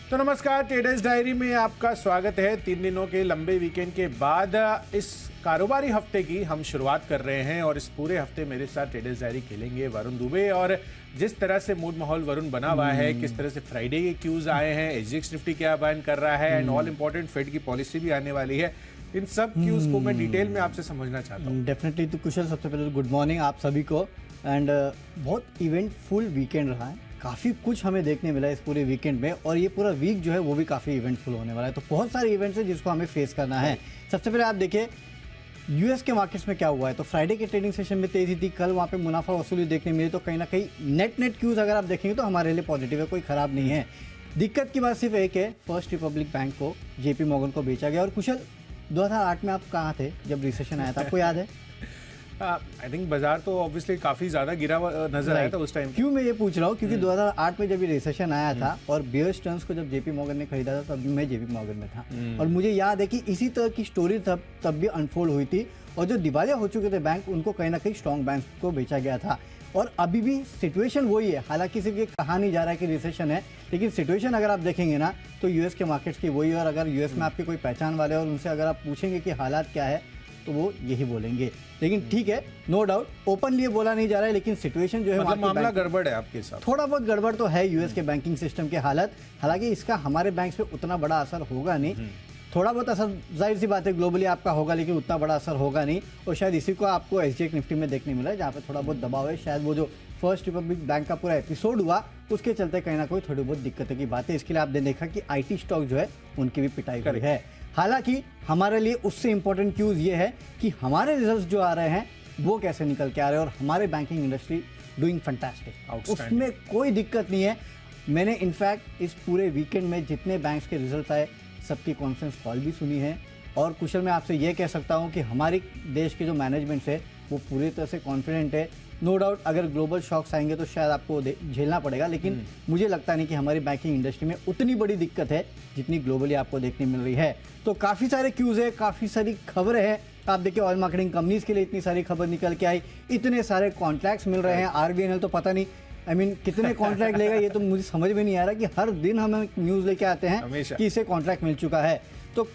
तो नमस्कार, traders diary में आपका स्वागत है। 3 दिनों के लंबे वीकेंड के बाद इस कारोबारी हफ्ते की हम शुरुआत कर रहे हैं और इस पूरे हफ्ते मेरे साथ ट्रेडर्स डायरी खेलेंगे वरुण दुबे। और जिस तरह से मूड माहौल वरुण बना हुआ है, किस तरह से फ्राइडे के क्यूज आए हैं, एसजीएक्स निफ्टी क्या बयान कर रहा है एंड ऑल इंपॉर्टेंट फेड की पॉलिसी भी आने वाली है, इन सब क्यूज को मैं डिटेल में आपसे समझना चाहता हूँ। डेफिनेटली। तो कुशल, सबसे पहले गुड मॉर्निंग आप सभी को। एंड बहुत इवेंटफुल वीकेंड रहा है, काफ़ी कुछ हमें देखने मिला इस पूरे वीकेंड में, और ये पूरा वीक जो है वो भी काफ़ी इवेंटफुल होने वाला है। तो बहुत सारे इवेंट्स हैं जिसको हमें फेस करना है। सबसे पहले आप देखिए यूएस के मार्केट्स में क्या हुआ है। तो फ्राइडे के ट्रेडिंग सेशन में तेजी थी, कल वहाँ पे मुनाफा वसूली देखने मिली। तो कहीं ना कहीं नेट क्यूज अगर आप देखेंगे तो हमारे लिए पॉजिटिव है, कोई खराब नहीं है। दिक्कत की बात सिर्फ एक है, फर्स्ट रिपब्लिक बैंक को जेपी मॉर्गन को बेचा गया। और कुशल, 2008 में आप कहाँ थे जब रिसेशन आया था, आपको याद है? आई थिंक बाजार तो ऑब्वियसली काफी ज्यादा गिरा नजर आया था उस टाइम। क्यों मैं ये पूछ रहा हूँ, क्योंकि 2008 में जब ये रिसेशन आया था और बेयर स्टर्न्स को जब जेपी मॉर्गन ने खरीदा था तब मैं जेपी मॉर्गन में था। और मुझे याद है कि इसी तरह की स्टोरी तब भी अनफोल्ड हुई थी, और जो दिवालिया हो चुके थे बैंक उनको कहीं ना कहीं स्ट्रॉन्ग बैंक को बेचा गया था। और अभी भी सिचुएशन वही है, हालांकि सिर्फ ये कहा नहीं जा रहा है कि रिसेशन है, लेकिन सिचुएशन अगर आप देखेंगे ना तो यूएस के मार्केट्स की वही है। और अगर यूएस में आपके कोई पहचान वाले और उनसे अगर आप पूछेंगे कि हालात क्या है तो वो यही बोलेंगे। लेकिन ठीक है, नो डाउट ओपनली ये बोला नहीं जा रहा है, लेकिन सिचुएशन जो है मतलब मामला गड़बड़ है आपके साथ, थोड़ा बहुत गड़बड़ तो है यूएस के बैंकिंग सिस्टम के हालत। हालांकि इसका हमारे बैंक्स पे उतना बड़ा असर होगा नहीं, थोड़ा बहुत असर जाहिर सी बात है ग्लोबली आपका होगा, लेकिन उतना बड़ा असर होगा नहीं। और शायद इसी को आपको एसजीएक्स निफ्टी में देखने मिला है, जहाँ पे थोड़ा बहुत दबाव है। शायद वो जो फर्स्ट रिपब्लिक बैंक का पूरा एपिसोड हुआ उसके चलते कहीं ना कोई थोड़ी बहुत दिक्कतों की बात है। इसके लिए आपने देखा कि आईटी स्टॉक जो है उनकी भी पिटाई हुई है। हालांकि हमारे लिए उससे इंपॉर्टेंट क्यूज ये है कि हमारे रिजल्ट्स जो आ रहे हैं वो कैसे निकल के आ रहे हैं, और हमारे बैंकिंग इंडस्ट्री डूइंग फैंटास्टिक, उसमें कोई दिक्कत नहीं है। मैंने इनफैक्ट इस पूरे वीकेंड में जितने बैंक्स के रिजल्ट आए सबकी कॉन्फ्रेंस कॉल भी सुनी है। और कुशल, मैं आपसे ये कह सकता हूँ कि हमारी देश के जो मैनेजमेंट है वो पूरी तरह से कॉन्फिडेंट है। नो डाउट अगर ग्लोबल शॉक्स आएंगे तो शायद आपको झेलना पड़ेगा, लेकिन मुझे लगता नहीं कि हमारी बैंकिंग इंडस्ट्री में उतनी बड़ी दिक्कत है जितनी ग्लोबली आपको देखने मिल रही है। तो काफ़ी सारे क्यूज़ है, काफ़ी सारी खबरें हैं। आप देखिए ऑयल मार्केटिंग कंपनीज के लिए इतनी सारी खबर निकल के आई, इतने सारे कॉन्ट्रैक्ट्स मिल रहे हैं। आरबीएनएल तो पता नहीं कितने कॉन्ट्रैक्ट लेगा, ये तो मुझे समझ में नहीं आ रहा कि हर दिन हम न्यूज़ लेके आते हैं कि इसे कॉन्ट्रैक्ट मिल चुका है। तो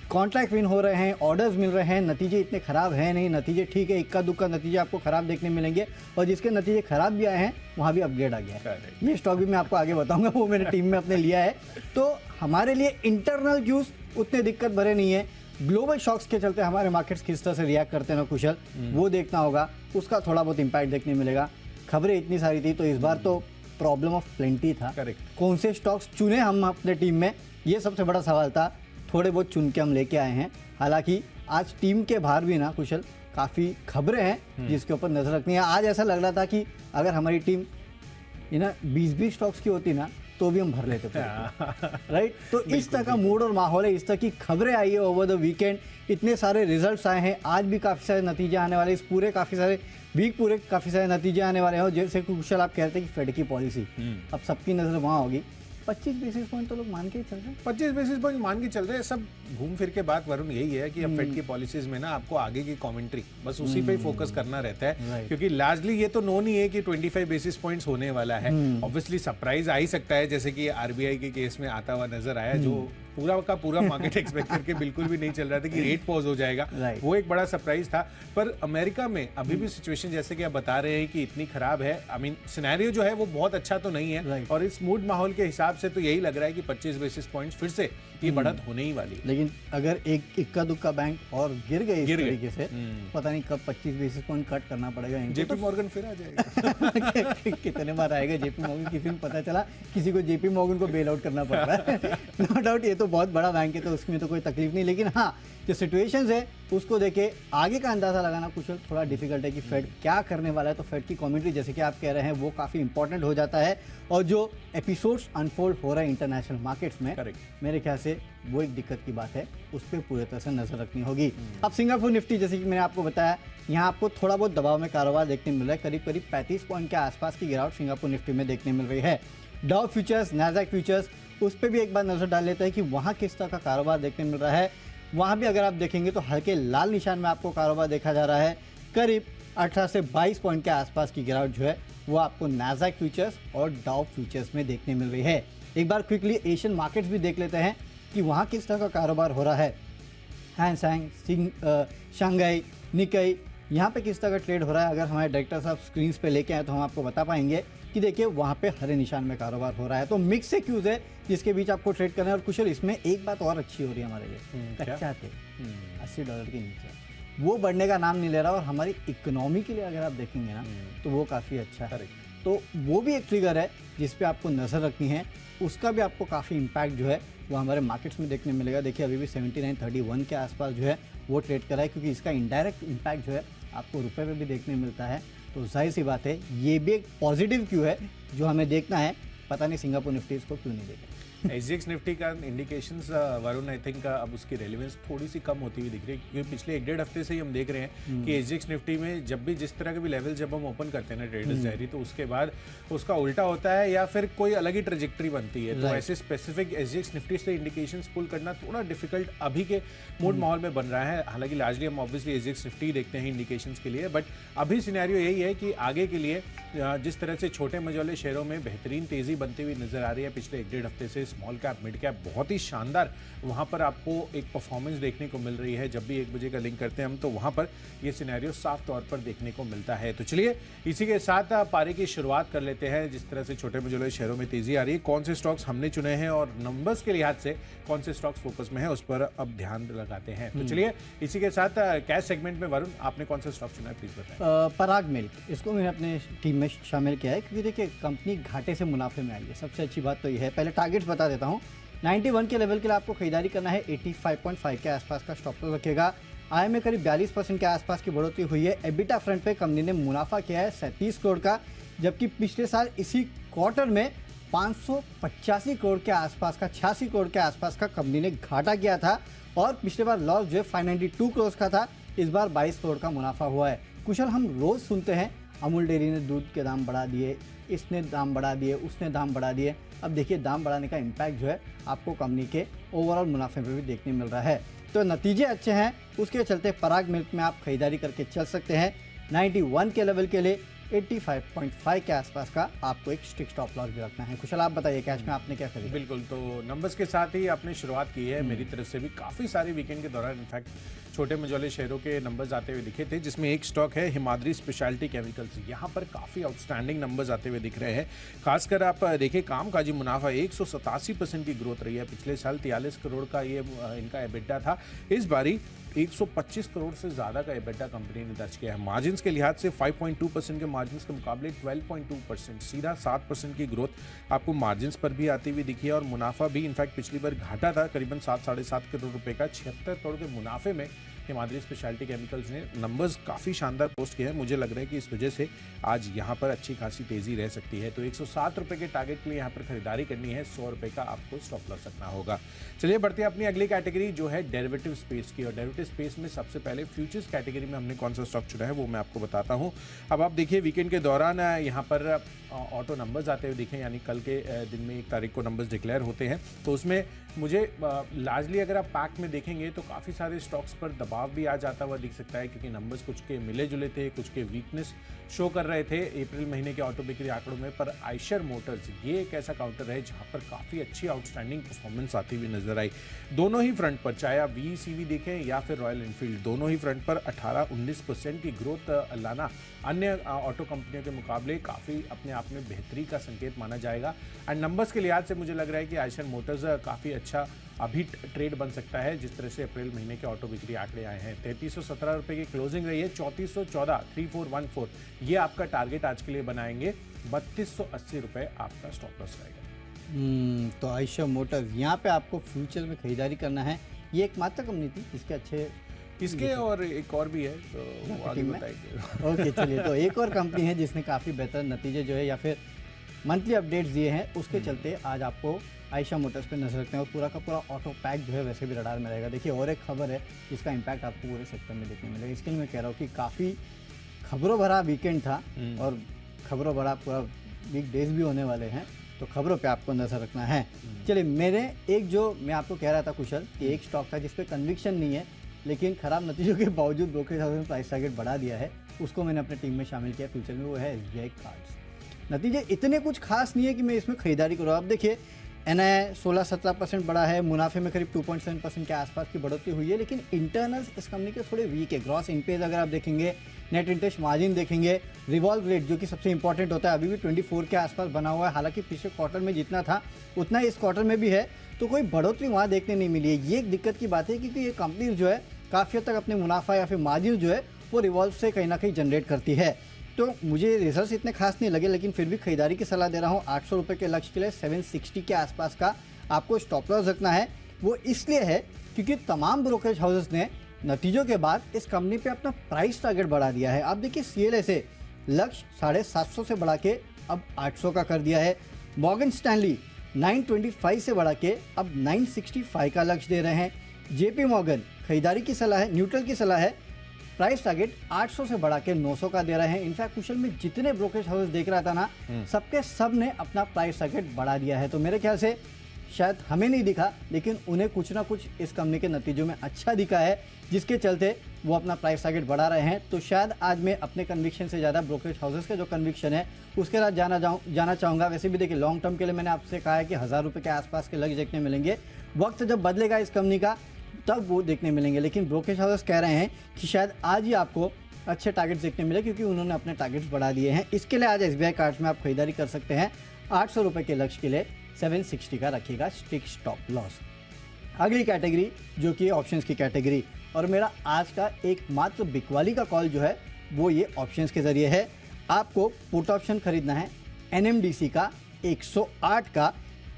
कॉन्ट्रैक्ट विन हो रहे हैं, ऑर्डर्स मिल रहे हैं, नतीजे इतने खराब हैं नहीं, नतीजे ठीक है, इक्का दुक्का नतीजे आपको खराब देखने मिलेंगे। और जिसके नतीजे खराब भी आए हैं वहाँ भी अपग्रेड आ गया है। ये स्टॉक भी मैं आपको आगे बताऊंगा, वो मैंने टीम में अपने लिया है। तो हमारे लिए इंटरनल क्यूज उतने दिक्कत भरे नहीं है, ग्लोबल शॉक्स के चलते हमारे मार्केट्स किस तरह से रिएक्ट करते हैं ना कुशल, वो देखना होगा, उसका थोड़ा बहुत इम्पैक्ट देखने मिलेगा। खबरें इतनी सारी थी तो इस बार तो प्रॉब्लम ऑफ प्लेंटी था। कौन से स्टॉक्स चुने हम अपने टीम में, ये सबसे बड़ा सवाल था। थोड़े बहुत चुन के हम लेके आए हैं। हालांकि आज टीम के बाहर भी ना कुशल काफ़ी खबरें हैं जिसके ऊपर नजर रखनी है। आज ऐसा लग रहा था कि अगर हमारी टीम 20-20 स्टॉक्स की होती ना तो भी हम भर लेते थे, राइट। तो इस तरह का मूड और माहौल है, इस तरह की खबरें आई है ओवर द वीकेंड। इतने सारे रिजल्ट्स आए हैं, आज भी काफ़ी सारे नतीजे आने वाले, इस पूरे काफ़ी सारे वीक पूरे काफ़ी सारे नतीजे आने वाले हैं। और जैसे कुशल आप कहते हैं कि फेड की पॉलिसी, अब सबकी नज़र वहाँ होगी। 25 बेसिस पॉइंट तो लोग मान के चल रहे हैं, 25 बेसिस पॉइंट मान के चल रहे हैं। सब घूम फिर के बात वरुण यही है कि अब फेड की पॉलिसीज में ना आपको आगे की कमेंट्री बस उसी पे ही फोकस करना रहता है, क्योंकि लार्जली ये तो नोन ही है कि 25 बेसिस पॉइंट्स होने वाला है। ऑब्वियसली सरप्राइज आ ही सकता है, जैसे कि आरबीआई के केस में आता हुआ नजर आया, जो पूरा का पूरा मार्केट एक्सपेक्ट करके बिल्कुल भी नहीं चल रहा था कि रेट पॉज हो जाएगा, वो एक बड़ा सरप्राइज था। पर अमेरिका में अभी भी सिचुएशन जैसे कि आप बता रहे हैं कि इतनी खराब है, आई मीन सिनेरियो जो है वो बहुत अच्छा तो नहीं है। और इस मूड माहौल के हिसाब से तो यही लग रहा है कि 25 बेसिस पॉइंट्स फिर से ये बढ़त होने ही वाली है। लेकिन अगर एक इक्का दुक्का बैंक और गिर गए इस तरीके से, पता नहीं कब 25 बेसिस पॉइंट कट करना पड़ेगा। जेपी मॉर्गन फिर आ जाएगा कितने बार आएगा जेपी मॉर्गन, किसी को पता चला किसी को जेपी मॉर्गन को बेल आउट करना पड़ रहा है। नो डाउट ये तो बहुत बड़ा बैंक है तो उसमें तो कोई तकलीफ नहीं, लेकिन हाँ जो सिचुएशंस है उसको देखे आगे का अंदाजा लगाना कुशल थोड़ा डिफिकल्ट है कि फेड क्या करने वाला है। तो फेड की कमेंट्री जैसे कि आप कह रहे हैं वो काफ़ी इंपॉर्टेंट हो जाता है, और जो एपिसोड्स अनफोल्ड हो रहा है इंटरनेशनल मार्केट्स में, मेरे ख्याल से वो एक दिक्कत की बात है, उस पर पूरी तरह से नजर रखनी होगी। अब सिंगापुर निफ्टी जैसे कि मैंने आपको बताया, यहाँ आपको थोड़ा बहुत दबाव में कारोबार देखने मिल रहा है, करीब करीब 35 पॉइंट के आसपास की गिरावट सिंगापुर निफ्टी में देखने मिल रही है। डाउ फ्यूचर्स, नैस्डैक फ्यूचर्स, उस पर भी एक बार नजर डाल लेते हैं कि वहाँ किस तरह का कारोबार देखने मिल रहा है। वहाँ भी अगर आप देखेंगे तो हल्के लाल निशान में आपको कारोबार देखा जा रहा है, करीब 18 से 22 पॉइंट के आसपास की गिरावट जो है वो आपको नैस्डैक फ्यूचर्स और डाउ फ्यूचर्स में देखने मिल रही है। एक बार क्विकली एशियन मार्केट्स भी देख लेते हैं कि वहाँ किस तरह का कारोबार हो रहा है। हैंसैंग, शंघाई, निकाई, यहाँ पे किस तरह का ट्रेड हो रहा है। अगर हमारे डायरेक्टर साहब स्क्रीन पे लेके आए तो हम आपको बता पाएंगे कि देखिए वहाँ पे हरे निशान में कारोबार हो रहा है। तो मिक्स से क्यूज है जिसके बीच आपको ट्रेड करना है। और कुशल, इसमें एक बात और अच्छी हो रही है हमारे लिए, कच्चा तेल $80 के नीचे वो बढ़ने का नाम नहीं ले रहा, और हमारी इकोनॉमी के लिए अगर आप देखेंगे ना तो वो काफ़ी अच्छा है। तो वो भी एक ट्रिगर है जिस पे आपको नज़र रखनी है, उसका भी आपको काफ़ी इम्पैक्ट जो है वो हमारे मार्केट्स में देखने मिलेगा। देखिए अभी भी 79.31 के आसपास जो है वो ट्रेड कर रहा है, क्योंकि इसका इनडायरेक्ट इम्पैक्ट जो है आपको रुपए पे भी देखने मिलता है। तो जाहिर सी बात है ये भी एक पॉजिटिव क्यू है जो हमें देखना है। पता नहीं सिंगापुर निफ्टी इसको क्यों नहीं देखे। एसजीएक्स निफ्टी का इंडिकेशंस वरुण, आई थिंक अब उसकी रेलेवेंस थोड़ी सी कम होती हुई दिख रही है, क्योंकि पिछले 1-1.5 हफ्ते से ही हम देख रहे हैं कि एसजीएक्स निफ्टी में जब भी जिस तरह के भी लेवल जब हम ओपन करते हैं ना ट्रेडर्स डायरी, तो उसके बाद उसका उल्टा होता है या फिर कोई अलग ही ट्रेजेक्टरी बनती है। तो ऐसे स्पेसिफिक एसजीएक्स निफ्टी से इंडिकेशंस पुल करना थोड़ा डिफिकल्ट अभी के मूड माहौल में बन रहा है। हालांकि लार्जली हम ऑब्वियसली एसजीएक्स निफ्टी देखते हैं इंडिकेशंस के लिए, बट अभी सिनेरियो यही है कि आगे के लिए जिस तरह से छोटे मझोले शेयरों में बेहतरीन तेजी बनती हुई नजर आ रही है पिछले 1-1.5 हफ्ते से, स्मॉल कैप, मिड कैप बहुत ही शानदार वहां पर आपको एक परफॉर्मेंस देखने को मिल रही है। जब भी 1 बजे का लिंक करते हैं हम, तो वहां पर ये सिनेरियो साफ तौर पर देखने को मिलता है। तो चलिए इसी के साथ पारी की शुरुआत कर लेते हैं। जिस तरह से छोटे मझोले शेयरों में तेजी आ रही है, कौन से स्टॉक्स हमने चुने हैं और नंबर्स के लिहाज से कौन से स्टॉक्स फोकस में है, उस पर अब ध्यान लगाते हैं। तो चलिए इसी के साथ कैश सेगमेंट में वरुण, आपने कौन सा स्टॉक चुना है, प्लीज बताएं। पराग मिल्क, इसको मैंने अपने टीम में शामिल किया है, क्योंकि देखिए कंपनी घाटे से मुनाफे में आई है। सबसे अच्छी बात तो ये है, पहले टारगेट्स बता देता हूँ। 91 के लेवल के लिए आपको खरीदारी करना है, 85.5 के आसपास का स्टॉप लॉस रखेगा। आय में करीब 42% के आसपास की बढ़ोतरी हुई है। एबिटा फ्रंट पे कंपनी ने मुनाफा किया है 37 करोड़ का, जबकि पिछले साल इसी क्वार्टर में 585 करोड़ के आसपास का, 86 करोड़ के आसपास का कंपनी ने घाटा किया था। और पिछले बार लॉस जो है 592 करोड़ का था, इस बार 22 करोड़ का मुनाफा हुआ है। कुशल, हम रोज सुनते हैं अमूल डेयरी ने दूध के दाम बढ़ा दिए, इसने दाम बढ़ा दिए, उसने दाम बढ़ा दिए। अब देखिए दाम बढ़ाने का इम्पैक्ट जो है आपको कंपनी के ओवरऑल मुनाफे में भी देखने मिल रहा है। तो नतीजे अच्छे हैं, उसके चलते पराग मिल्क में आप खरीदारी करके चल सकते हैं। 91 के लेवल के लिए 85.5 के आसपास का आपको एक स्ट्रिक्ट स्टॉप लॉस भी रखना है। कुशल, आप बताइए कैश में आपने क्या खरीदा? बिल्कुल, तो नंबर्स के साथ ही आपने शुरुआत की है। मेरी तरफ से भी काफ़ी सारे वीकेंड के दौरान इनफैक्ट छोटे मझोले शेयरों के नंबर्स आते हुए दिखे थे, जिसमें एक स्टॉक है हिमाद्री स्पेशलिटी केमिकल्स। यहाँ पर काफ़ी आउटस्टैंडिंग नंबर्स आते हुए दिख रहे हैं। खासकर आप देखिए कामकाजी मुनाफा 187% की ग्रोथ रही है। पिछले साल 43 करोड़ का ये इनका एबिटा था, इस बारी 125 करोड़ से ज़्यादा का एबिटा कंपनी ने दर्ज किया है। मार्जिन्स के लिहाज से 5.2% के मार्जिन्स के मुकाबले 12.2%, सीधा 7% की ग्रोथ आपको मार्जिन्स पर भी आती हुई दिखी है। और मुनाफा भी इनफैक्ट पिछली बार घाटा था करीबन 7-7.5 करोड़ रुपए का, 76 करोड़ के मुनाफे में हिमाद्री स्पेशलिटी केमिकल्स ने नंबर्स काफ़ी शानदार पोस्ट किए हैं। मुझे लग रहा है कि इस वजह से आज यहाँ पर अच्छी खासी तेजी रह सकती है। तो 107 रुपये के टारगेट के लिए यहाँ पर खरीदारी करनी है, 100 रुपये का आपको स्टॉप लॉस रखना होगा। चलिए बढ़ते हैं अपनी अगली कैटेगरी जो है डेरिवेटिव स्पेस की। और डेरिवेटिव स्पेस में सबसे पहले फ्यूचर्स कैटेगरी में हमने कौन सा स्टॉक चुना है वो मैं आपको बताता हूँ। अब आप देखिए वीकेंड के दौरान यहाँ पर ऑटो नंबर्स आते हुए दिखे, यानी कल के दिन में 1 तारीख को नंबर्स डिक्लेयर होते हैं। तो उसमें मुझे लार्जली अगर आप पैक में देखेंगे तो काफ़ी सारे स्टॉक्स पर दबाव भी आ जाता हुआ दिख सकता है, क्योंकि नंबर्स कुछ के मिले जुले थे, कुछ के वीकनेस शो कर रहे थे अप्रैल महीने के ऑटो बिक्री आंकड़ों में। पर आयशर मोटर्स ये एक ऐसा काउंटर है जहां पर काफ़ी अच्छी आउटस्टैंडिंग परफॉर्मेंस आती हुई नजर आई। दोनों ही फ्रंट पर, चाहे आप VECV देखें या फिर रॉयल एनफील्ड, दोनों ही फ्रंट पर 18-19% की ग्रोथ लाना अन्य ऑटो कंपनियों के मुकाबले काफ़ी अपने आप में बेहतरी का संकेत माना जाएगा। एंड नंबर्स के लिहाज से मुझे लग रहा है कि आयशर मोटर्स काफ़ी अच्छा अभी ट्रेड बन सकता है, जिस तरह से अप्रैल महीने के ऑटो बिक्री आंकड़े आए हैं। 3317 रुपये की क्लोजिंग रही है, 3414, 3414 ये आपका टारगेट आज के लिए बनाएंगे। 3280 रुपये आपका स्टॉप लॉस रहेगा। तो आयशर मोटर्स यहाँ पे आपको फ्यूचर में खरीदारी करना है। ये एक मात्र कंपनी थी इसके अच्छे, इसके और एक और भी है, तो वो आगे बताएंगे। ओके चलिए, तो एक और कंपनी है जिसने काफ़ी बेहतर नतीजे जो है या फिर मंथली अपडेट्स दिए हैं, उसके चलते आज आपको आयशर मोटर्स पे नजर रखते हैं। और पूरा का पूरा ऑटो पैक जो है वैसे भी रडार में रहेगा। देखिए और एक खबर है जिसका इम्पैक्ट आपको पूरे सेक्टर में देखने मिलेगा। इसके लिए मैं कह रहा हूँ कि काफ़ी खबरों भरा वीकेंड था और खबरों भरा पूरा बिग डेज भी होने वाले हैं, तो खबरों पे आपको नजर रखना है। चलिए, मैंने एक जो मैं आपको कह रहा था कुशल कि एक स्टॉक था जिसपे कन्विक्शन नहीं है, लेकिन खराब नतीजों के बावजूद ब्रोकरेज हाउस ने प्राइस टारगेट बढ़ा दिया है, उसको मैंने अपने टीम में शामिल किया फ्यूचर में, वो है SBI कार्ड्स। नतीजे इतने कुछ खास नहीं है कि मैं इसमें खरीदारी करूँ। अब देखिए एनआई 16-17% बढ़ा है, मुनाफे में करीब 2.7% के आसपास की बढ़ोतरी हुई है, लेकिन इंटरनल्स इस कंपनी के थोड़े वीक है। ग्रॉस इनपेज अगर आप देखेंगे, नेट इंटरेस्ट मार्जिन देखेंगे, रिवॉल्व रेट जो कि सबसे इंपॉर्टेंट होता है अभी भी 24 के आसपास बना हुआ है। हालांकि पिछले क्वार्टर में जितना था उतना इस क्वार्टर में भी है, तो कोई बढ़ोतरी वहाँ देखने नहीं मिली है। ये एक दिक्कत की बात है, क्योंकि ये कंपनी जो है काफ़ी हद तक अपने मुनाफा या फिर मार्जिन जो है वो रिवॉल्व से कहीं ना कहीं जनरेट करती है। तो मुझे रिजल्ट्स इतने खास नहीं लगे, लेकिन फिर भी खरीदारी की सलाह दे रहा हूँ। 800 रुपये के लक्ष्य के लिए 760 के आसपास का आपको स्टॉप लॉस रखना है। वो इसलिए है क्योंकि तमाम ब्रोकरेज हाउसेस ने नतीजों के बाद इस कंपनी पे अपना प्राइस टारगेट बढ़ा दिया है। आप देखिए CLA से लक्ष्य 750 से बढ़ा के अब 800 का कर दिया है। मॉर्गन स्टैनली 925 से बढ़ा के अब 965 का लक्ष्य दे रहे हैं। JP मॉर्गन खरीदारी की सलाह है, न्यूट्रल की सलाह है, प्राइस टारगेट 800 से बढ़ा के 900 का दे रहे हैं। इनफैक्ट कुशल में जितने ब्रोकरेज हाउस देख रहा था ना, सबके सब ने अपना प्राइस टारगेट बढ़ा दिया है। तो मेरे ख्याल से शायद हमें नहीं दिखा, लेकिन उन्हें कुछ ना कुछ इस कंपनी के नतीजों में अच्छा दिखा है, जिसके चलते वो अपना प्राइस टारगेट बढ़ा रहे हैं। तो शायद आज मैं अपने कन्विक्शन से ज़्यादा ब्रोकरेज हाउसेस का जो कन्विक्शन है उसके साथ जाना चाहूँगा। वैसे भी देखिए लॉन्ग टर्म के लिए मैंने आपसे कहा है कि 1000 रुपये के आसपास के लक्ष्य देखने मिलेंगे। वक्त जब बदलेगा इस कंपनी का तब वो देखने मिलेंगे, लेकिन ब्रोकरेज हाउसेस कह रहे हैं कि शायद आज ही आपको अच्छे टारगेट्स देखने मिले, क्योंकि उन्होंने अपने टारगेट्स बढ़ा दिए हैं। इसके लिए आज SBI कार्ड्स में आप खरीदारी कर सकते हैं। 800 रुपये के लक्ष्य के लिए 760 का रखिएगा स्टिक स्टॉप लॉस। अगली कैटेगरी जो कि ऑप्शंस की कैटेगरी, और मेरा आज का एकमात्र बिकवाली का कॉल जो है वो ये ऑप्शंस के जरिए है। आपको पुट ऑप्शन खरीदना है NMDC का 108 का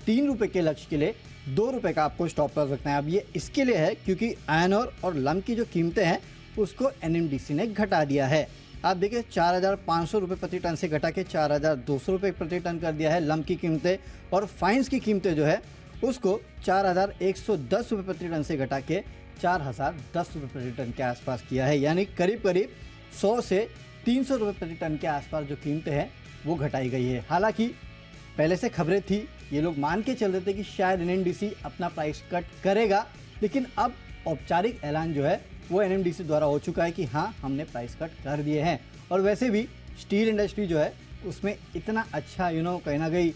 3 रुपये के लक्ष्य के लिए 2 रुपये का आपको स्टॉप लॉस रखना है। अब ये इसके लिए है क्योंकि आयरन ओर और लम की जो कीमतें हैं उसको NMDC ने घटा दिया है। आप देखिए 4500 रुपये प्रति टन से घटा के 4200 रुपये प्रति टन कर दिया है लम की कीमतें, और फाइन्स की कीमतें जो है उसको 4110 रुपये प्रति टन से घटा के 4010 रुपये प्रति टन के आसपास किया है। यानी करीब करीब 100 से 300 रुपये प्रति टन के आसपास जो कीमतें हैं वो घटाई गई है। हालांकि पहले से खबरें थी, ये लोग मान के चल रहे थे कि शायद NMDC अपना प्राइस कट करेगा, लेकिन अब औपचारिक ऐलान जो है वो NMDC द्वारा हो चुका है कि हाँ हमने प्राइस कट कर दिए हैं। और वैसे भी स्टील इंडस्ट्री जो है उसमें इतना अच्छा कहीं ना कहीं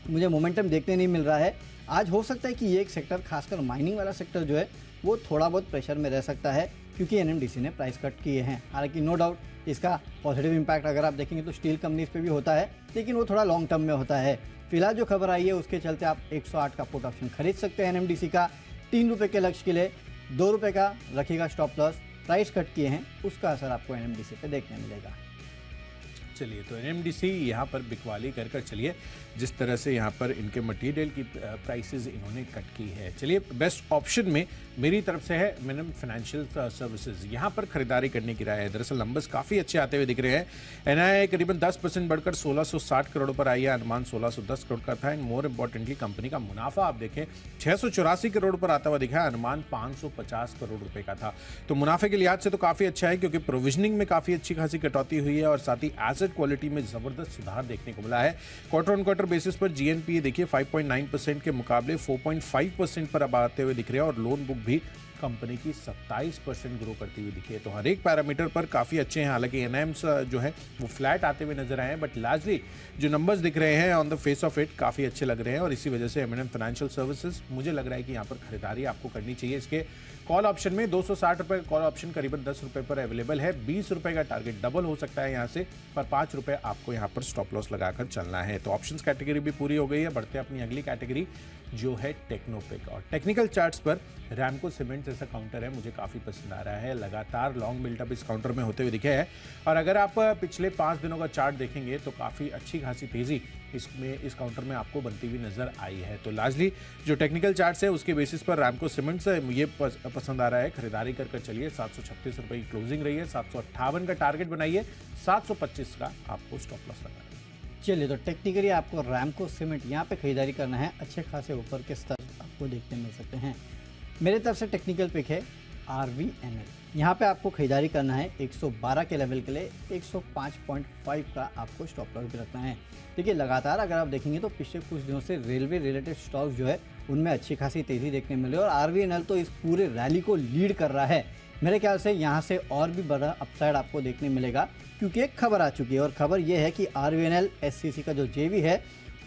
मुझे मोमेंटम देखने नहीं मिल रहा है। आज हो सकता है कि ये एक सेक्टर, खासकर माइनिंग वाला सेक्टर जो है वो थोड़ा बहुत प्रेशर में रह सकता है, क्योंकि NMDC ने प्राइस कट किए हैं। हालांकि नो डाउट इसका पॉजिटिव इम्पैक्ट अगर आप देखेंगे तो स्टील कंपनीज पे भी होता है, लेकिन वो थोड़ा लॉन्ग टर्म में होता है। फिलहाल जो खबर आई है उसके चलते आप 108 का पुट ऑप्शन खरीद सकते हैं NMDC का 3 रुपये के लक्ष्य के लिए। 2 रुपये का रखिएगा स्टॉप लॉस। प्राइस कट किए हैं उसका असर आपको NMDC पे देखने मिलेगा। चलिए, तो NMDC यहाँ पर बिकवाली कर चलिए, जिस तरह से यहाँ पर इनके मटेरियल की प्राइसेस इन्होंने कट की है। चलिए, बेस्ट ऑप्शन में मेरी तरफ से है मिनिमम फाइनेंशियल सर्विसेज, यहाँ पर खरीदारी करने की राय है। दरअसल नंबर्स काफ़ी अच्छे आते हुए दिख रहे हैं। NII करीबन 10% बढ़कर 1660 करोड़ पर आई है, अनुमान 1610 करोड़ का था। एंड मोर इंपॉर्टेंटली कंपनी का मुनाफा आप देखें 684 करोड़ पर आता हुआ दिखा है, अनुमान 550 करोड़ रुपए का था। तो मुनाफे के लिहाज से तो काफ़ी अच्छा है, क्योंकि प्रोविजनिंग में काफ़ी अच्छी खासी कटौती हुई है और साथ ही एसेट क्वालिटी में जबरदस्त सुधार देखने को मिला है। क्वार्टर ऑन क्वार्टर बेसिस पर GNPA देखिए 5.9% के मुकाबले 4.5% पर अब आते हुए दिख रहे हैं, और लोन बुक भी कंपनी की 27% ग्रो करती हुई दिखी है। तो हर एक पैरामीटर पर काफ़ी अच्छे हैं। हालांकि NIMs जो है वो फ्लैट आते हुए नजर आए हैं, बट लार्जली जो नंबर्स दिख रहे हैं on the face of it काफ़ी अच्छे लग रहे हैं, और इसी वजह से M&M फाइनेंशियल सर्विसेज मुझे लग रहा है कि यहाँ पर खरीदारी आपको करनी चाहिए। इसके कॉल ऑप्शन में 260 रुपये कॉल ऑप्शन करीबन 10 रुपये पर अवेलेबल है। 20 रुपये का टारगेट डबल हो सकता है यहाँ से, पर 5 रुपये आपको यहाँ पर स्टॉप लॉस लगाकर चलना है। तो ऑप्शंस कैटेगरी भी पूरी हो गई है। बढ़ते हैं अपनी अगली कैटेगरी जो है टेक्नोपिक, और टेक्निकल चार्ट्स पर रैमको सीमेंट जैसा काउंटर है, मुझे काफ़ी पसंद आ रहा है। लगातार लॉन्ग बिल्टअप इस काउंटर में होते हुए दिखे हैं, और अगर आप पिछले 5 दिनों का चार्ट देखेंगे तो काफ़ी अच्छी खासी तेज़ी इस काउंटर में आपको बनती हुई नजर आई है। तो लार्जली जो टेक्निकल चार्ट्स है उसके बेसिस पर रैमको सीमेंट से ये पसंद आ रहा है। खरीदारी कर चलिए। 736 रुपये की क्लोजिंग रही है, 758 का टारगेट बनाइए, 725 का आपको स्टॉप लॉस लगाना है। चलिए, तो टेक्निकली आपको रैमको सीमेंट यहाँ पे खरीदारी करना है। अच्छे खासे ऊपर के स्तर आपको देखने मिल सकते हैं। मेरे तरफ से टेक्निकल पिक है RVNL। यहाँ पे आपको खरीदारी करना है 112 के लेवल के लिए 105.5 का आपको स्टॉप लॉस भी रखना है। देखिए, लगातार अगर आप देखेंगे तो पिछले कुछ दिनों से रेलवे रिलेटेड स्टॉक्स जो है उनमें अच्छी खासी तेज़ी देखने मिली, और RVNL तो इस पूरे रैली को लीड कर रहा है। मेरे ख्याल से यहाँ से और भी बड़ा अपसाइड आपको देखने मिलेगा, क्योंकि एक खबर आ चुकी है, और खबर ये है कि RVNL SCC का जो JV है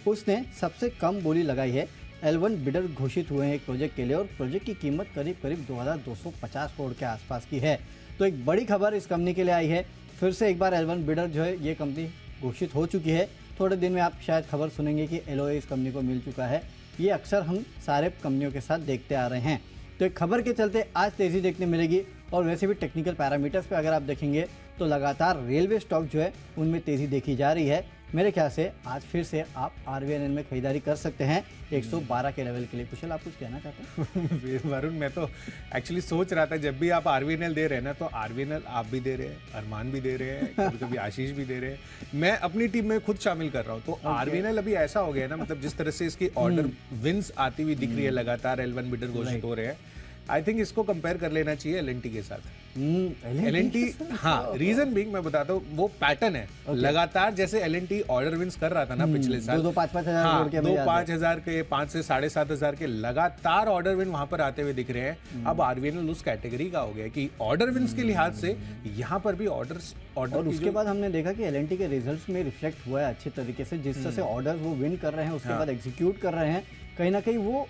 उसने सबसे कम बोली लगाई है। L1 बिडर घोषित हुए हैं एक प्रोजेक्ट के लिए और प्रोजेक्ट की कीमत करीब करीब 2250 करोड़ के आसपास की है। तो एक बड़ी खबर इस कंपनी के लिए आई है। फिर से एक बार L1 बिडर जो है ये कंपनी घोषित हो चुकी है। थोड़े दिन में आप शायद खबर सुनेंगे कि LOA इस कंपनी को मिल चुका है। ये अक्सर हम सारे कंपनियों के साथ देखते आ रहे हैं। तो एक खबर के चलते आज तेज़ी देखने मिलेगी। और वैसे भी टेक्निकल पैरामीटर्स पे अगर आप देखेंगे तो लगातार रेलवे स्टॉक जो है उनमें तेज़ी देखी जा रही है। मेरे ख्याल से आज फिर से आप RVNL में खरीदारी कर सकते हैं 112 के लेवल के लिए। कुशल, आप कुछ कहना चाहते हैं? वरुण, मैं तो एक्चुअली सोच रहा था जब भी आप RVNL दे रहे हैं ना, तो RVNL आप भी दे रहे हैं, अरमान भी दे रहे हैं, कभी कभी आशीष भी दे रहे हैं, मैं अपनी टीम में खुद शामिल कर रहा हूँ। तो RVNL अभी ऐसा हो गया है ना, मतलब जिस तरह से इसकी ऑर्डर विंस आती हुई दिख रही है, लगातार L1 बिडर घोषित हो रहे हैं। आई थिंक इसको कंपेयर कर लेना चाहिए LNT के साथ। LNT, हाँ, रीजन बीइंग मैं बताता हूँ, वो पैटर्न है। लगातार जैसे LNT ऑर्डर विंस कर रहा था ना पिछले साल, 2-5 हजार 2-5 हजार के, 5 से 7.5 हजार के लगातार ऑर्डर विन वहां पर आते हुए दिख रहे हैं। अब RVNL उस कैटेगरी का हो गया कि ऑर्डर विंस के लिहाज से यहाँ पर भी ऑर्डर और उसके बाद हमने देखा कि LNT के रिजल्ट्स में रिफ्लेक्ट हुआ है अच्छे तरीके से। जिस तरह से ऑर्डर वो विन कर रहे हैं, उसके बाद एग्जीक्यूट कर रहे हैं, कहीं ना कहीं वो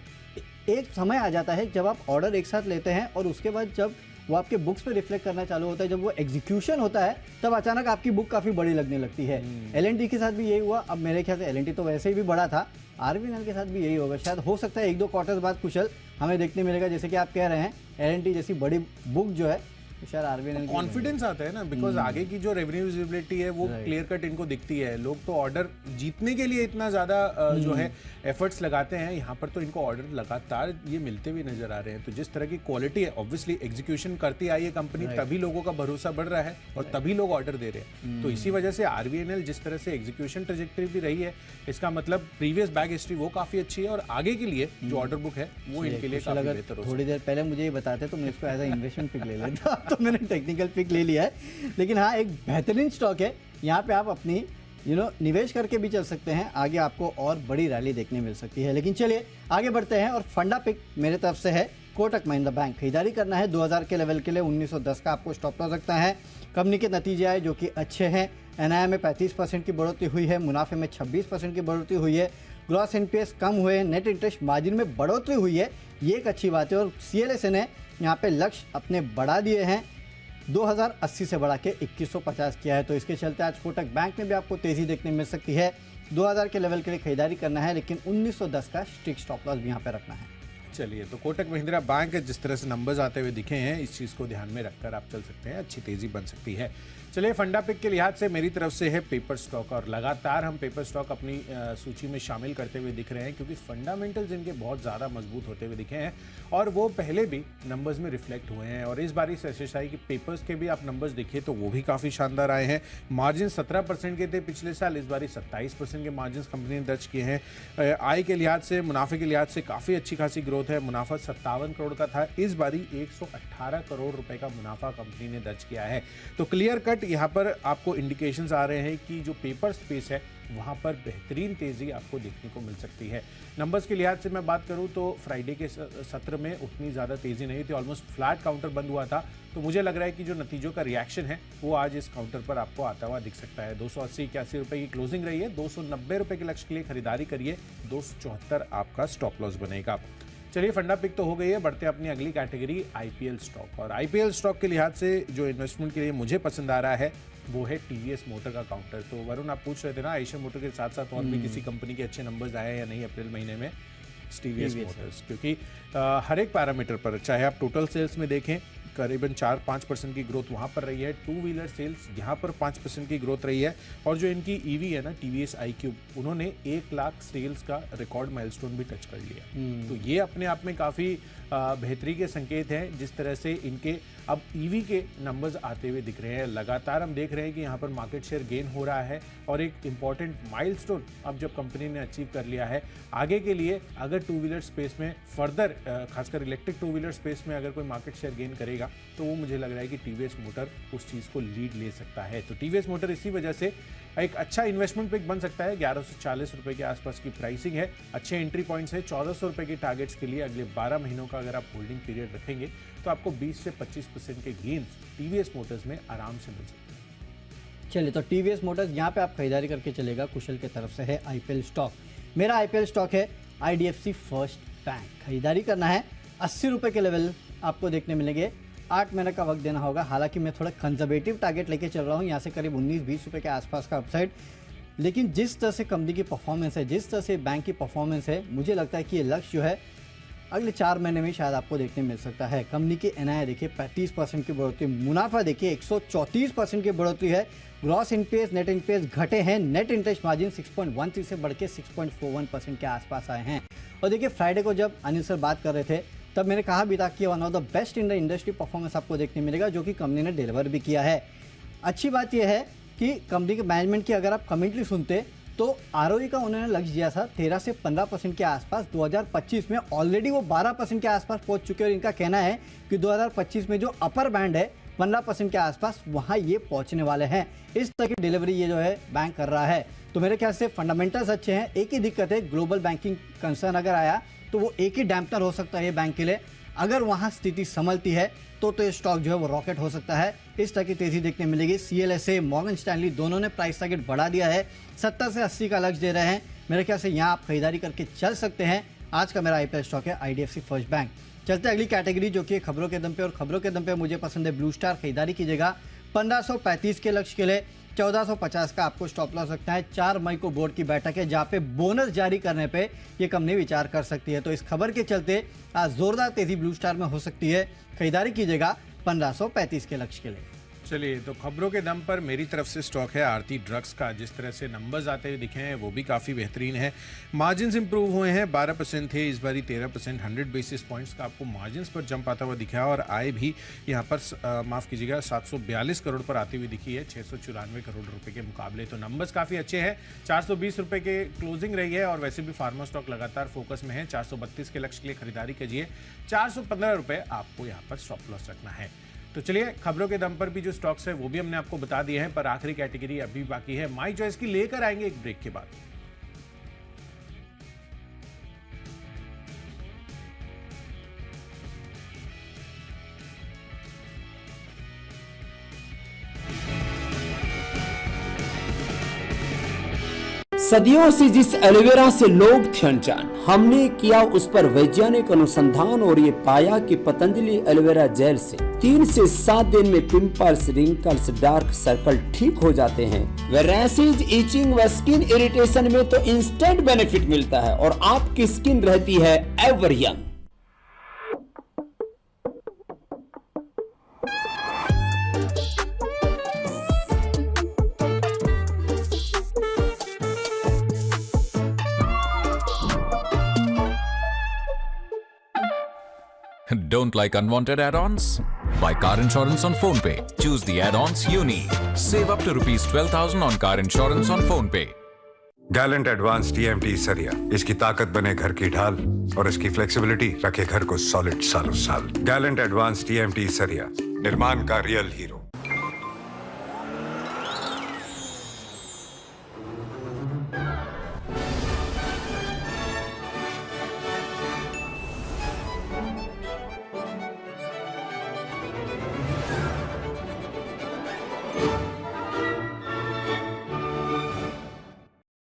एक समय आ जाता है जब आप ऑर्डर एक साथ लेते हैं और उसके बाद जब वो आपके बुक्स पे रिफ्लेक्ट करना चालू होता है, जब वो एग्जीक्यूशन होता है, तब अचानक आपकी बुक काफ़ी बड़ी लगने लगती है। LNT के साथ भी यही हुआ। अब मेरे ख्याल से LNT तो वैसे ही भी बड़ा था, RVNL के साथ भी यही होगा। शायद हो सकता है 1-2 क्वार्टर्स बाद कुशल हमें देखने मिलेगा, जैसे कि आप कह रहे हैं LNT जैसी बड़ी बुक जो है शायद RVNL कॉन्फिडेंस आता है ना, बिकॉज आगे की जो रेवेन्यू विजिबिलिटी है वो क्लियर कट इनको दिखती है। लोग तो ऑर्डर जीतने के लिए इतना ज्यादा जो है एफर्ट्स लगाते हैं, यहाँ पर तो इनको ऑर्डर लगातार ये मिलते हुए नजर आ रहे हैं। तो जिस तरह की क्वालिटी है, ऑब्वियसली एग्जीक्यूशन करती आई है कंपनी, तभी लोगों का भरोसा बढ़ रहा है और तभी लोग ऑर्डर दे रहे हैं। तो इसी वजह से RVNL जिस तरह से एग्जीक्यूशन ट्रेजेक्टरी भी रही है, इसका मतलब प्रीवियस बैक हिस्ट्री वो काफी अच्छी है और आगे के लिए जो ऑर्डर बुक है वो इनके लिए काफी बेहतर हो। थोड़ी देर पहले मुझे ये बताते तो मैं इसको एज ए इन्वेस्टमेंट पिक ले लेता, तो मैंने टेक्निकल पिक ले लिया है। लेकिन हाँ, एक बेहतरीन स्टॉक है, यहाँ पे आप अपनी निवेश करके भी चल सकते हैं। आगे आपको और बड़ी रैली देखने मिल सकती है। लेकिन चलिए आगे बढ़ते हैं और फंडा पिक मेरे तरफ से है कोटक महिंद्रा बैंक। खरीदारी करना है 2000 के लेवल के लिए। 1910 का आपको स्टॉप लॉस रखता है। कंपनी के नतीजे आए जो कि अच्छे हैं। NII में 35% की बढ़ोतरी हुई है, मुनाफे में 26% की बढ़ोतरी हुई है, ग्रॉस NPS कम हुए, नेट इंटरेस्ट मार्जिन में बढ़ोतरी हुई है, ये एक अच्छी बात है। और CLSA ने यहाँ पे लक्ष्य अपने बढ़ा दिए हैं, 2080 से बढ़ा के 2150 किया है। तो इसके चलते आज कोटक बैंक में भी आपको तेज़ी देखने मिल सकती है। 2000 के लेवल के लिए खरीदारी करना है, लेकिन 1910 का स्ट्रिक्ट स्टॉप लॉस भी यहाँ पे रखना है। चलिए, तो कोटक महिंद्रा बैंक जिस तरह से नंबर्स आते हुए दिखे हैं, इस चीज़ को ध्यान में रखकर आप चल सकते हैं, अच्छी तेज़ी बन सकती है। चलिए, फंडा पिक के लिहाज से मेरी तरफ से है पेपर स्टॉक, और लगातार हम पेपर स्टॉक अपनी सूची में शामिल करते हुए दिख रहे हैं क्योंकि फंडामेंटल्स इनके बहुत ज़्यादा मजबूत होते हुए दिखे हैं और वो पहले भी नंबर्स में रिफ्लेक्ट हुए हैं। और इस बारी से SSI की पेपर्स के भी आप नंबर्स देखिए तो वो भी काफ़ी शानदार आए हैं। मार्जिन 17% के थे पिछले साल, इस बारी 27% के मार्जिन कंपनी ने दर्ज किए हैं। आय के लिहाज से, मुनाफे के लिहाज से काफ़ी अच्छी खासी ग्रोथ है। मुनाफा 57 करोड़ का था, इस बारी 118 करोड़ रुपए का मुनाफा कंपनी ने दर्ज किया है। तो क्लियर कट यहाँ पर आपको इंडिकेशंस आ रहे हैं कि जो पेपर स्पेस है वहाँ पर बेहतरीन तेज़ी आपको देखने को मिल सकती है। नंबर्स के लिहाज से मैं बात करूँ तो फ्राइडे के सत्र में उतनी ज़्यादा तेज़ी नहीं थी, ऑलमोस्ट फ्लैट काउंटर बंद हुआ था। तो मुझे लग रहा है कि जो नतीजों का रिएक्शन है वो आज इस काउंटर पर आपको आता हुआ दिख सकता है। 280-81 रुपये की क्लोजिंग रही है। 290 रुपये के लक्ष्य के लिए खरीदारी करिए, 274 आपका स्टॉप लॉस बनेगा। चलिए, फंडा पिक तो हो गई है, बढ़ते हैं अपनी अगली कैटेगरी IPL स्टॉक। और IPL स्टॉक के लिहाज से जो इन्वेस्टमेंट के लिए मुझे पसंद आ रहा है वो है TVS मोटर का काउंटर। तो वरुण, आप पूछ रहे थे ना एशियन मोटर के साथ साथ और भी किसी कंपनी के अच्छे नंबर्स आए या नहीं अप्रैल महीने में, TVS मोटर्स, क्योंकि हर एक पैरामीटर पर, चाहे आप टोटल सेल्स में देखें, करीबन 4-5% की ग्रोथ वहाँ पर रही है। 2 व्हीलर सेल्स यहाँ पर 5% की ग्रोथ रही है। और जो इनकी EV है ना, TVS iQube, उन्होंने 1 लाख सेल्स का रिकॉर्ड माइलस्टोन भी टच कर लिया। तो ये अपने आप में काफ़ी बेहतरी के संकेत हैं, जिस तरह से इनके अब EV के नंबर्स आते हुए दिख रहे हैं। लगातार हम देख रहे हैं कि यहाँ पर मार्केट शेयर गेन हो रहा है और एक इम्पॉर्टेंट माइलस्टोन अब जब कंपनी ने अचीव कर लिया है। आगे के लिए अगर 2 व्हीलर स्पेस में फर्दर, खासकर इलेक्ट्रिक 2 व्हीलर स्पेस में अगर कोई मार्केट शेयर गेन करेगा तो वो मुझे लग रहा है कि TVS मोटर उस चीज़ को लीड ले सकता है। तो TVS मोटर इसी वजह से एक अच्छा इन्वेस्टमेंट पिक बन सकता है। 1140 रुपये के आसपास की प्राइसिंग है, अच्छे एंट्री पॉइंट्स है। 1400 रुपये की टारगेट्स के लिए अगले 12 महीनों का अगर आप होल्डिंग पीरियड रखेंगे तो आपको 20 से 25% के गेन्स TVS मोटर्स में आराम से मिल सकते हैं। चलिए, तो TVS मोटर्स यहाँ पे आप खरीदारी करके चलेगा। कुशल की तरफ से है IPL स्टॉक। मेरा आईपीएल स्टॉक है आईडीएफसी फर्स्ट बैंक। खरीदारी करना है, 80 रुपये के लेवल आपको देखने मिलेंगे। 8 महीने का वक्त देना होगा। हालांकि मैं थोड़ा कंजर्वेटिव टारगेट लेके चल रहा हूँ, यहाँ से करीब 19-20 रुपये के आसपास का अपसाइड। लेकिन जिस तरह से कंपनी की परफॉर्मेंस है, जिस तरह से बैंक की परफॉर्मेंस है, मुझे लगता है कि ये लक्ष्य जो है अगले 4 महीने में शायद आपको देखने मिल सकता है। कंपनी की एनआई देखिए 35% की बढ़ोतरी, मुनाफा देखिए 134% की बढ़ोतरी है। ग्रॉस एनपीएस, नेट एनपीएस घटे हैं। नेट इंटरेस्ट मार्जिन 6.13 से बढ़ के 6.41% के आसपास आए हैं। और देखिए फ्राइडे को जब अनिल सर बात कर रहे थे तब मैंने कहा भी था कि one of the best in the industry performance आपको देखने मिलेगा, जो कि कंपनी ने डिलीवर भी किया है। अच्छी बात यह है कि कंपनी के मैनेजमेंट की अगर आप कमेंट्री सुनते तो आरओई का उन्होंने लक्ष्य दिया था 13 से 15% के आसपास। 2025 में ऑलरेडी वो 12% के आसपास पहुंच चुके हैं और इनका कहना है कि 2025 में जो अपर बैंड है 15% के आसपास, वहां ये पहुंचने वाले हैं। इस तरह की डिलीवरी ये जो है बैंक कर रहा है। तो मेरे ख्याल से फंडामेंटल्स अच्छे हैं। एक ही दिक्कत है, ग्लोबल बैंकिंग कंसर्न अगर आया तो वो एक ही डैम्पनर हो सकता है ये बैंक के लिए। अगर वहां स्थिति संभलती है तो ये स्टॉक जो है वो रॉकेट हो सकता है। इस तरह की तेजी देखने मिलेगी। सीएलएसए, मॉर्गन स्टैनली दोनों ने प्राइस टारगेट बढ़ा दिया है, 70 से 80 का लक्ष्य दे रहे हैं। मेरे ख्याल से यहाँ आप खरीदारी करके चल सकते हैं। आज का मेरा आईपीएल स्टॉक है आईडीएफसी फर्स्ट बैंक। चलते अगली कैटेगरी जो कि खबरों के दम पे, और खबरों के दम पे मुझे पसंद है ब्लू स्टार। खरीदारी कीजिएगा 1535 के लक्ष्य के लिए। 1450 का आपको स्टॉप लॉस रखना है। 4 मई को बोर्ड की बैठक है जहां पे बोनस जारी करने पे ये कंपनी विचार कर सकती है। तो इस खबर के चलते आज जोरदार तेजी ब्लू स्टार में हो सकती है। खरीदारी कीजिएगा 1535 के लक्ष्य के लिए। चलिए, तो खबरों के दम पर मेरी तरफ से स्टॉक है आरती ड्रग्स का। जिस तरह से नंबर्स आते हुए दिखे हैं वो भी काफ़ी बेहतरीन है। मार्जिन्स इंप्रूव हुए हैं, 12% थे, इस बारी 13%। 100 बेसिस पॉइंट्स का आपको मार्जिन्स पर जंप आता हुआ दिखा है। और आय भी यहाँ पर माफ़ कीजिएगा 742 करोड़ पर आती हुई दिखी है 694 करोड़ रुपए के मुकाबले। तो नंबर्स काफ़ी अच्छे हैं। 420 रुपये के क्लोजिंग रही है। और वैसे भी फार्मा स्टॉक लगातार फोकस में है। 432 के लक्ष्य के लिए खरीदारी कीजिए। 415 रुपये आपको यहाँ पर स्टॉप लॉस रखना है। तो चलिए, खबरों के दम पर भी जो स्टॉक्स है वो भी हमने आपको बता दिए हैं, पर आखिरी कैटेगरी अभी बाकी है माई चॉइस की। लेकर आएंगे एक ब्रेक के बाद। सदियों से जिस एलोवेरा से लोग थे अनजान, हमने किया उस पर वैज्ञानिक अनुसंधान और ये पाया कि पतंजलि एलोवेरा जेल से 3 से 7 दिन में पिंपल्स, रिंकल्स, डार्क सर्कल ठीक हो जाते हैं। रैशेज, इचिंग व स्किन इरिटेशन में तो इंस्टेंट बेनिफिट मिलता है और आपकी स्किन रहती है ever young. Don't like unwanted add-ons? Buy car insurance on PhonePe. Choose the add-ons you need. Save up to rupees 12,000 on car insurance on PhonePe. Gallant advance TMT सरिया, इसकी ताकत बने घर की ढाल और इसकी फ्लेक्सिबिलिटी रखे घर को सॉलिड सालों साल। गैलेंट एडवांस टीएमटी सरिया, निर्माण का रियल हीरो।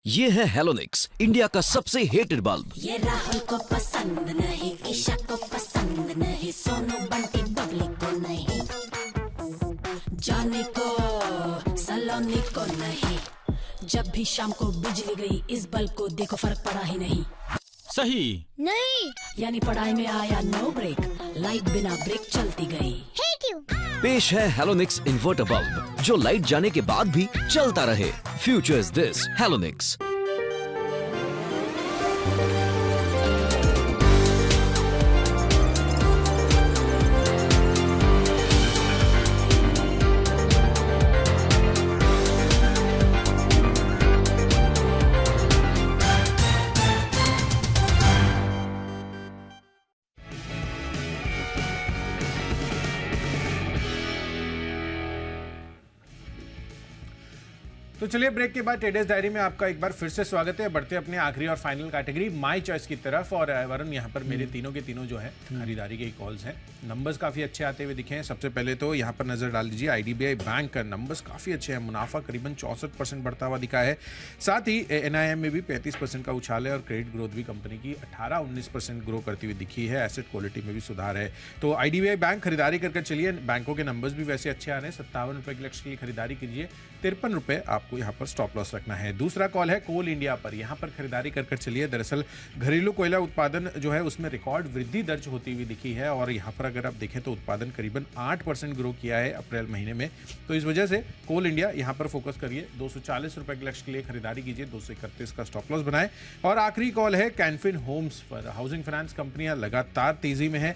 ये है हेलोनिक्स, इंडिया का सबसे हेटेड बल्ब। ये राहुल को पसंद नहीं, ईशा को पसंद नहीं, सोनू बंटी बबली को नहीं, जानी को सलोनी को नहीं। जब भी शाम को बिजली गई इस बल्ब को देखो फर्क पड़ा ही नहीं। सही नहीं, यानी पढ़ाई में आया नो ब्रेक, लाइट बिना ब्रेक चलती गई। पेश है हेलोनिक्स इन्वर्टर बल्ब, जो लाइट जाने के बाद भी चलता रहे। Future is this Halonix. तो चलिए ब्रेक के बाद ट्रेडर्स डायरी में आपका एक बार फिर से स्वागत है। बढ़ते अपने आखिरी और फाइनल कैटेगरी माय चॉइस की तरफ। और वरुण, यहाँ पर मेरे तीनों के तीनों जो है खरीदारी के कॉल्स हैं। नंबर्स काफी अच्छे आते हुए दिखे हैं। सबसे पहले तो यहाँ पर नजर डाल दीजिए आईडीबीआई बैंक का नंबर्स काफी अच्छे हैं। मुनाफा करीबन 64% बढ़ता हुआ दिखा है। साथ ही एनआईएम में भी 35% का उछाल है और क्रेडिट ग्रोथ भी कंपनी की 18-19% ग्रो करती हुई दिखी है। एसेट क्वालिटी में भी सुधार है। तो आईडीबीआई बैंक खरीदारी करके चलिए। बैंकों के नंबर्स भी वैसे अच्छे आ रहे हैं। 57 रुपए के लक्ष्य की खरीदारी कीजिए। 53 रुपए आपको यहाँ पर स्टॉप लॉस रखना है। दूसरा कॉल है कोल इंडिया पर। यहाँ पर खरीदारी कर चलिए। दरअसल घरेलू कोयला उत्पादन जो है उसमें रिकॉर्ड वृद्धि दर्ज होती हुई दिखी है और यहाँ पर अगर आप देखें तो उत्पादन करीबन 8% ग्रो किया है अप्रैल महीने में। तो इस वजह से कोल इंडिया यहाँ पर फोकस करिए। 240 रुपए के लक्ष्य के लिए खरीदारी कीजिए। 231 का स्टॉप लॉस बनाए। और आखिरी कॉल है कैनफिन होम्स पर। हाउसिंग फाइनेंस कंपनियां लगातार तेजी में है।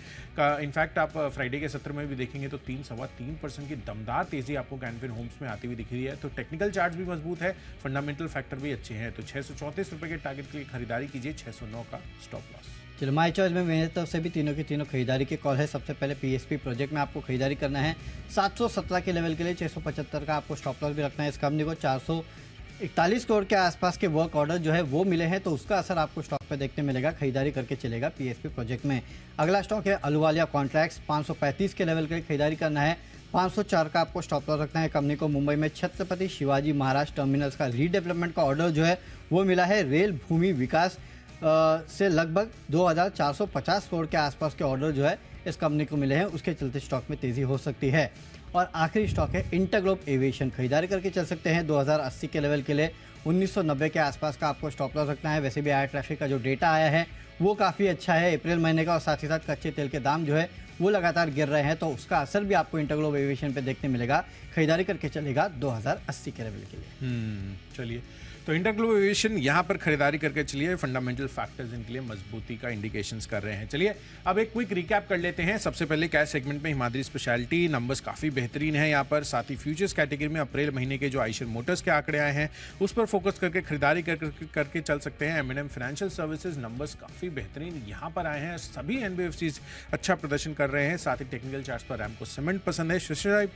इनफैक्ट आप फ्राइडे के सत्र में भी देखेंगे तो 3-3.25% की दमदार तेजी आपको कैनफिन होम्स में आती हुई दिख रही है। तो टेक्निकल चार्ट भी मजबूत है, फंडामेंटल फैक्टर भी अच्छे हैं। तो 634 रुपए के टारगेट के लिए खरीदारी कीजिए। 609 का स्टॉप लॉस। चलो माय चॉइस में मेरी तरफ से भी तीनों की तीनों खरीदारी के कॉल है। सबसे पहले पीएसपी प्रोजेक्ट में आपको खरीदारी करना है 717 के लेवल के लिए। 675 का आपको स्टॉप लॉस भी रखना है। इस कंपनी को 441 करोड़ के आसपास के वर्क ऑर्डर जो है वो मिले हैं, तो उसका असर आपको स्टॉक पे देखने मिलेगा। खरीदारी करके चलेगा पीएसपी प्रोजेक्ट में। अगला स्टॉक है अहलुवालिया कॉन्ट्रैक्ट्स। 535 के लेवल के लिए खरीदारी करना है। 504 का आपको स्टॉप लॉस रखना है। कंपनी को मुंबई में छत्रपति शिवाजी महाराज टर्मिनल्स का रीडेवलपमेंट का ऑर्डर जो है वो मिला है। रेल भूमि विकास से लगभग 2450 करोड़ के आसपास के ऑर्डर जो है इस कंपनी को मिले हैं। उसके चलते स्टॉक में तेजी हो सकती है। और आखिरी स्टॉक है इंटरग्लोब एविएशन। खरीदारी करके चल सकते हैं 2080 के लेवल के लिए। 1990 के आसपास का आपको स्टॉप लॉस रखना है। वैसे भी एयर ट्रैफिक का जो डेटा आया है वो काफ़ी अच्छा है अप्रैल महीने का। और साथ ही साथ कच्चे तेल के दाम जो है वो लगातार गिर रहे हैं, तो उसका असर भी आपको इंटरग्लोब एविएशन पे देखने मिलेगा। खरीदारी करके चलेगा 2080 के लेवल के लिए। चलिए, तो इंटरग्लोब एविएशन यहाँ पर खरीदारी करके चलिए। फंडामेंटल फैक्टर्स इनके लिए मजबूती का इंडिकेशंस कर रहे हैं। चलिए अब एक क्विक रिकैप कर लेते हैं। सबसे पहले कैश सेगमेंट में हिमाद्री स्पेशलिटी नंबर्स काफी बेहतरीन है यहाँ पर। साथ ही फ्यूचर्स कैटेगरी में अप्रैल महीने के जो आइशर मोटर्स के आंकड़े आए हैं उस पर फोकस करके खरीदारी करके चल सकते हैं। M&M फाइनेंशियल सर्विसेज नंबर्स काफी बेहतरीन यहाँ पर आए हैं। सभी NBFCs अच्छा प्रदर्शन कर रहे हैं। साथ ही टेक्निकल चार्ट्स पर रैमको सीमेंट पसंद है। शिवशाही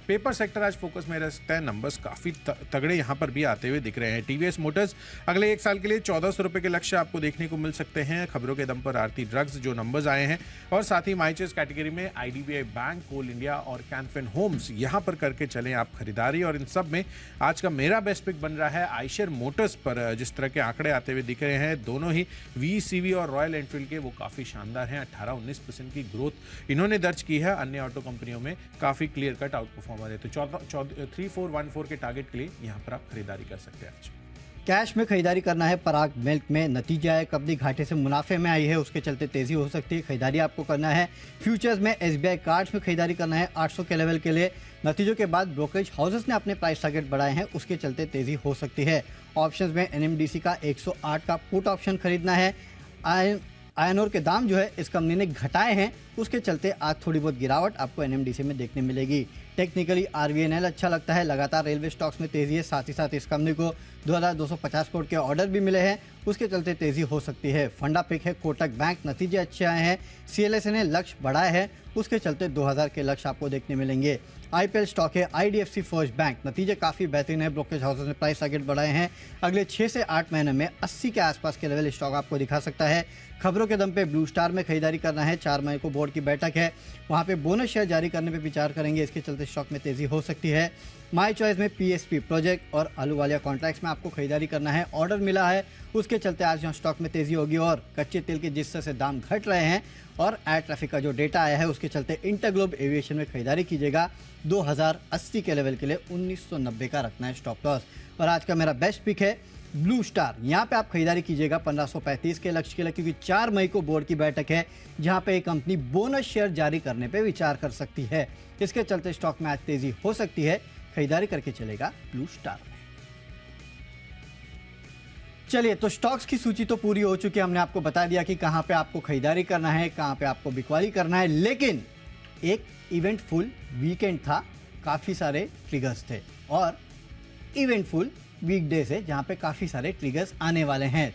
पेपर सेक्टर आज फोकस में रह सकता है। नंबर्स काफी तगड़े यहाँ पर भी आते हुए दिख रहे हैं। टीवीएस मोटर्स अगले एक साल के लिए 1400 रुपए के लक्ष्य आपको देखने को मिल सकते हैं। खबरों के दम पर आरती ड्रग्स जो नंबर्स आए हैं। और साथ ही माय चॉइस कैटेगरी में आईडीबीआई बैंक, कोल इंडिया और कैनफिन होम्स यहाँ पर करके चलें आप खरीदारी। और इन सब में आज का मेरा बेस्ट पिक बन रहा है आइशर मोटर्स पर। जिस तरह के आंकड़े आते हुए दिख रहे हैं दोनों ही VCV और रॉयल एनफील्ड के वो काफी शानदार हैं। 18-19% की ग्रोथ इन्होंने दर्ज की है। अन्य ऑटो कंपनियों में काफी क्लियर कट आउट परफॉर्मर है। तो 3414 के टारगेट के लिए यहाँ पर आप खरीदारी कर सकते हैं। कैश में खरीदारी करना है पराग मिल्क में। नतीजा है कंपनी घाटे से मुनाफे में आई है, उसके चलते तेजी हो सकती है। खरीदारी आपको करना है। फ्यूचर्स में SBI कार्ड्स में खरीदारी करना है 800 के लेवल के लिए। नतीजों के बाद ब्रोकरेज हाउसेस ने अपने प्राइस टारगेट बढ़ाए हैं, उसके चलते तेजी हो सकती है। ऑप्शंस में NMDC का 108 का पुट ऑप्शन खरीदना है। आयरन ओर के दाम जो है इस कंपनी ने घटाए हैं, उसके चलते आज थोड़ी बहुत गिरावट आपको NMDC में देखने मिलेगी। टेक्निकली RVNL अच्छा लगता है। लगातार रेलवे स्टॉक्स में तेजी है। साथ ही साथ इस कंपनी को 2250 करोड़ के ऑर्डर भी मिले हैं, उसके चलते तेजी हो सकती है। फंडा पिक है कोटक बैंक। नतीजे अच्छे आए हैं। CLSA ने लक्ष्य बढ़ाए हैं, उसके चलते 2000 के लक्ष्य आपको देखने मिलेंगे। IPL स्टॉक है IDFC फर्स्ट बैंक। नतीजे काफ़ी बेहतरीन है। ब्रोकरेज हाउसेस ने प्राइस टारगेट बढ़ाए हैं। अगले 6 से 8 महीने में 80 के आसपास के लेवल स्टॉक आपको दिखा सकता है। खबरों के दम पे ब्लू स्टार में खरीदारी करना है। 4 मई को बोर्ड की बैठक है, वहाँ पे बोनस शेयर जारी करने पे विचार करेंगे, इसके चलते स्टॉक में तेजी हो सकती है। माय चॉइस में PSP प्रोजेक्ट और अहलुवालिया कॉन्ट्रैक्ट्स में आपको खरीदारी करना है। ऑर्डर मिला है, उसके चलते आज यहाँ स्टॉक में तेजी होगी। और कच्चे तेल के जिस तरह से दाम घट रहे हैं और एयर ट्रैफिक का जो डेटा आया है उसके चलते इंटरग्लोब एविएशन में खरीदारी कीजिएगा। 2080 के लेवल के लिए 1990 का रखना है स्टॉप लॉस। और आज का मेरा बेस्ट पिक है ब्लू स्टार। यहाँ पे आप खरीदारी कीजिएगा 1535 के लक्ष्य के लिए, क्योंकि 4 मई को बोर्ड की बैठक है जहाँ पे एक कंपनी बोनस शेयर जारी करने पे विचार कर सकती है। इसके चलते स्टॉक में आज तेजी हो सकती है। खरीदारी करके चलेगा ब्लू स्टार में। चलिए, तो स्टॉक्स की सूची तो पूरी हो चुकी है। हमने आपको बता दिया कि कहाँ पे आपको खरीदारी करना है, कहाँ पे आपको बिकवाली करना है। लेकिन एक इवेंटफुल वीकेंड था, काफ़ी सारे ट्रिगर्स थे और इवेंटफुल वीकडेज है जहाँ पे काफ़ी सारे ट्रिगर्स आने वाले हैं।